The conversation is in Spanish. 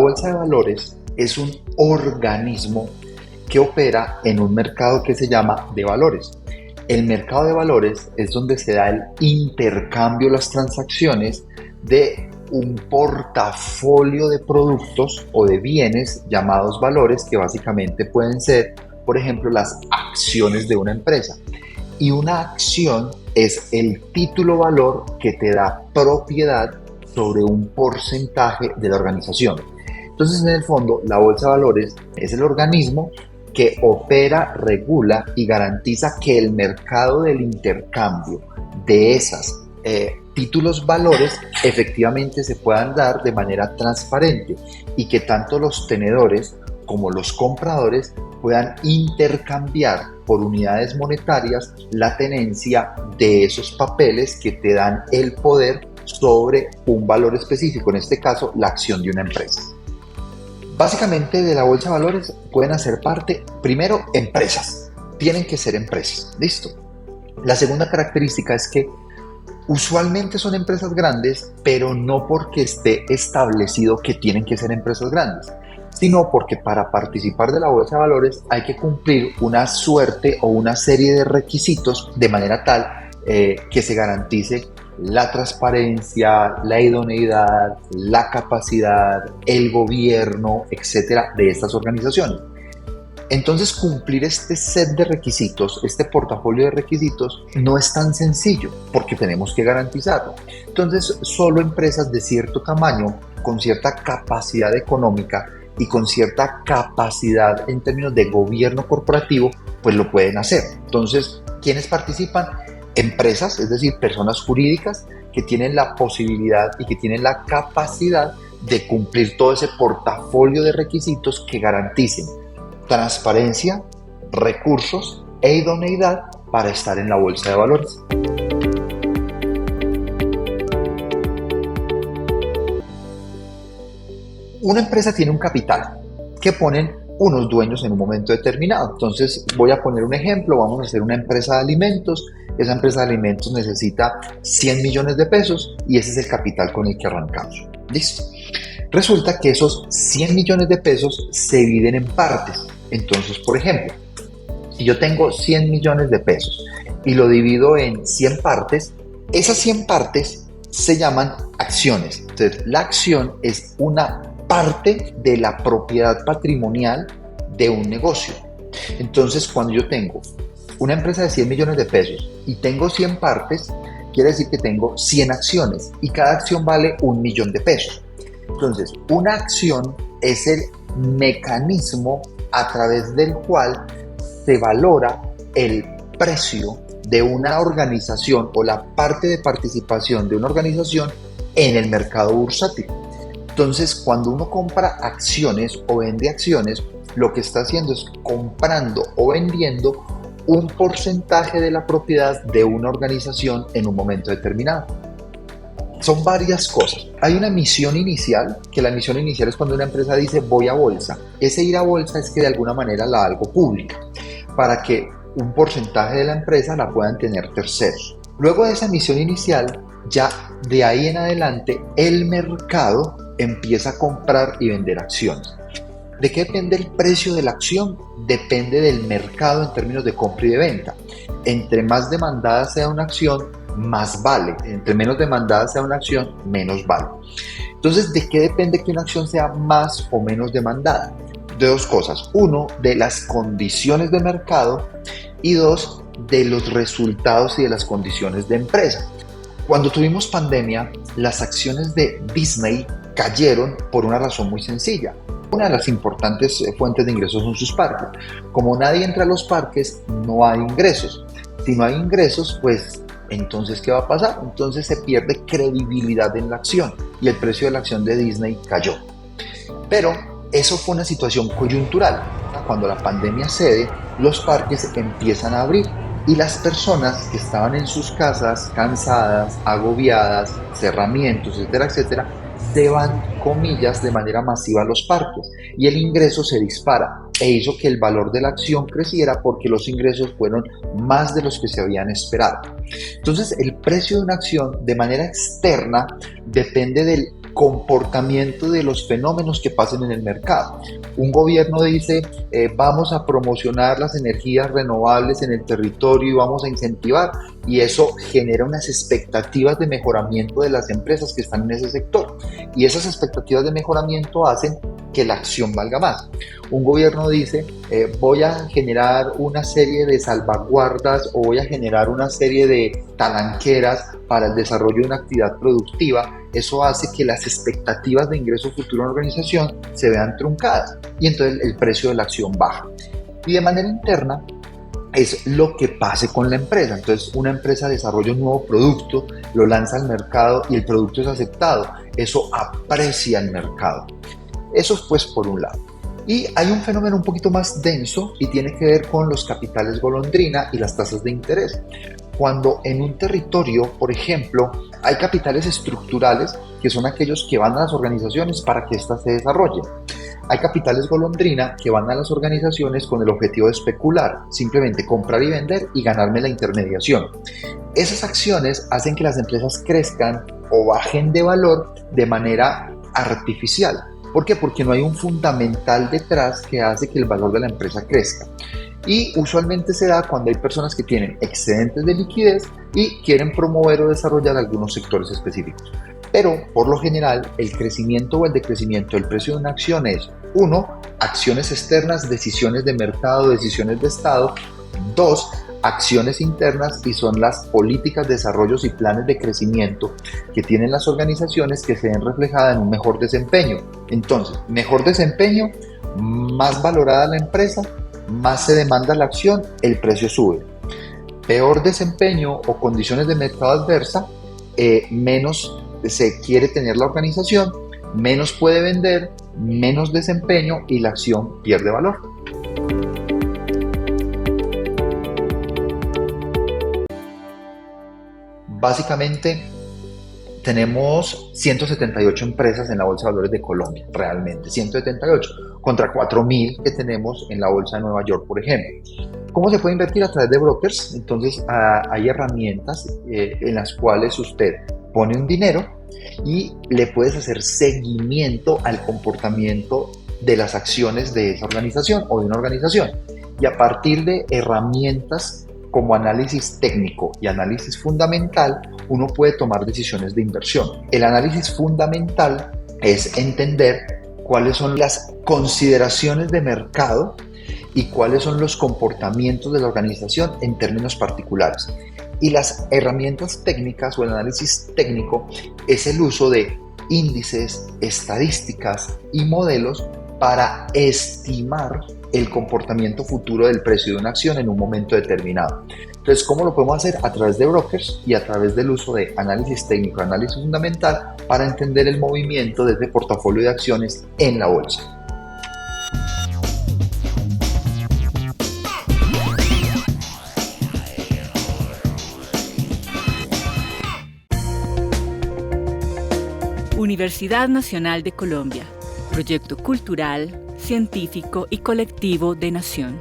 bolsa de valores es un organismo que opera en un mercado que se llama de valores. El mercado de valores es donde se da el intercambio, las transacciones de un portafolio de productos o de bienes llamados valores, que básicamente pueden ser, por ejemplo, las acciones de una empresa. Y una acción es el título valor que te da propiedad sobre un porcentaje de la organización. Entonces, en el fondo, la bolsa de valores es el organismo que opera, regula y garantiza que el mercado del intercambio de esas títulos valores efectivamente se puedan dar de manera transparente y que tanto los tenedores como los compradores puedan intercambiar por unidades monetarias la tenencia de esos papeles que te dan el poder sobre un valor específico, en este caso la acción de una empresa. Básicamente de la bolsa de valores pueden hacer parte, primero, empresas. Tienen que ser empresas. Listo. La segunda característica es que usualmente son empresas grandes, pero no porque esté establecido que tienen que ser empresas grandes, sino porque para participar de la bolsa de valores hay que cumplir una suerte o una serie de requisitos de manera tal que se garantice la transparencia, la idoneidad, la capacidad, el gobierno, etcétera, de estas organizaciones. Entonces, cumplir este set de requisitos, este portafolio de requisitos, no es tan sencillo porque tenemos que garantizarlo. Entonces, solo empresas de cierto tamaño, con cierta capacidad económica y con cierta capacidad en términos de gobierno corporativo, pues lo pueden hacer. Entonces, ¿quiénes participan? Empresas, es decir, personas jurídicas que tienen la posibilidad y que tienen la capacidad de cumplir todo ese portafolio de requisitos que garanticen transparencia, recursos e idoneidad para estar en la bolsa de valores. Una empresa tiene un capital que ponen unos dueños en un momento determinado. Entonces voy a poner un ejemplo, vamos a hacer una empresa de alimentos. Esa empresa de alimentos necesita 100 millones de pesos y ese es el capital con el que arrancamos. Listo. Resulta que esos 100 millones de pesos se dividen en partes. Entonces, por ejemplo, si yo tengo 100 millones de pesos y lo divido en 100 partes, esas 100 partes se llaman acciones. Entonces, la acción es una parte de la propiedad patrimonial de un negocio. Entonces, cuando yo tengo una empresa de 100 millones de pesos y tengo 100 partes, quiere decir que tengo 100 acciones y cada acción vale 1 millón de pesos. Entonces, una acción es el mecanismo a través del cual se valora el precio de una organización o la parte de participación de una organización en el mercado bursátil. Entonces, cuando uno compra acciones o vende acciones, lo que está haciendo es comprando o vendiendo un porcentaje de la propiedad de una organización en un momento determinado. Son varias cosas. Hay una misión inicial, que la misión inicial es cuando una empresa dice voy a bolsa. Ese ir a bolsa es que de alguna manera la hago pública, para que un porcentaje de la empresa la puedan tener terceros. Luego de esa misión inicial, ya de ahí en adelante, el mercado empieza a comprar y vender acciones. ¿De qué depende el precio de la acción? Depende del mercado en términos de compra y de venta. Entre más demandada sea una acción, más vale. Entre menos demandada sea una acción, menos vale. Entonces, ¿de qué depende que una acción sea más o menos demandada? De dos cosas. Uno, de las condiciones de mercado y dos, de los resultados y de las condiciones de empresa. Cuando tuvimos pandemia, las acciones de Disney cayeron por una razón muy sencilla. Una de las importantes fuentes de ingresos son sus parques. Como nadie entra a los parques, no hay ingresos. Si no hay ingresos, pues entonces, ¿qué va a pasar? Entonces se pierde credibilidad en la acción y el precio de la acción de Disney cayó. Pero eso fue una situación coyuntural. Cuando la pandemia cede, los parques empiezan a abrir y las personas que estaban en sus casas cansadas, agobiadas, cerramientos, etcétera, etcétera, se van, comillas, de manera masiva a los parques y el ingreso se dispara e hizo que el valor de la acción creciera porque los ingresos fueron más de los que se habían esperado. Entonces, el precio de una acción de manera externa depende del comportamiento de los fenómenos que pasen en el mercado. Un gobierno dice, vamos a promocionar las energías renovables en el territorio y vamos a incentivar, y eso genera unas expectativas de mejoramiento de las empresas que están en ese sector, y esas expectativas de mejoramiento hacen que la acción valga más. Un gobierno dice, voy a generar una serie de salvaguardas o voy a generar una serie de talanqueras para el desarrollo de una actividad productiva. Eso hace que las expectativas de ingreso futuro en la organización se vean truncadas y entonces el precio de la acción baja. Y de manera interna es lo que pase con la empresa. Entonces una empresa desarrolla un nuevo producto, lo lanza al mercado y el producto es aceptado. Eso aprecia el mercado. Eso es pues por un lado. Y hay un fenómeno un poquito más denso y tiene que ver con los capitales golondrina y las tasas de interés. Cuando en un territorio, por ejemplo, hay capitales estructurales, que son aquellos que van a las organizaciones para que éstas se desarrollen. Hay capitales golondrina que van a las organizaciones con el objetivo de especular, simplemente comprar y vender y ganarme la intermediación. Esas acciones hacen que las empresas crezcan o bajen de valor de manera artificial. ¿Por qué? Porque no hay un fundamental detrás que hace que el valor de la empresa crezca. Y usualmente se da cuando hay personas que tienen excedentes de liquidez y quieren promover o desarrollar algunos sectores específicos. Pero, por lo general, el crecimiento o el decrecimiento del precio de una acción es 1. Acciones externas, decisiones de mercado, decisiones de Estado. 2. Acciones internas, y son las políticas, desarrollos y planes de crecimiento que tienen las organizaciones que se ven reflejadas en un mejor desempeño. Entonces, mejor desempeño, más valorada la empresa, más se demanda la acción, el precio sube. Peor desempeño o condiciones de mercado adversa, menos se quiere tener la organización, menos puede vender, menos desempeño y la acción pierde valor. Básicamente, tenemos 178 empresas en la Bolsa de Valores de Colombia, realmente 178, contra 4.000 que tenemos en la Bolsa de Nueva York, por ejemplo. ¿Cómo se puede invertir? A través de brokers. Entonces, hay herramientas en las cuales usted pone un dinero y le puedes hacer seguimiento al comportamiento de las acciones de esa organización o de una organización. Y a partir de herramientas como análisis técnico y análisis fundamental, uno puede tomar decisiones de inversión. El análisis fundamental es entender cuáles son las consideraciones de mercado y cuáles son los comportamientos de la organización en términos particulares. Y las herramientas técnicas o el análisis técnico es el uso de índices, estadísticas y modelos para estimar el comportamiento futuro del precio de una acción en un momento determinado. Entonces, ¿cómo lo podemos hacer? A través de brokers y a través del uso de análisis técnico, análisis fundamental, para entender el movimiento de ese portafolio de acciones en la bolsa. Universidad Nacional de Colombia, proyecto cultural, científico y colectivo de Nación.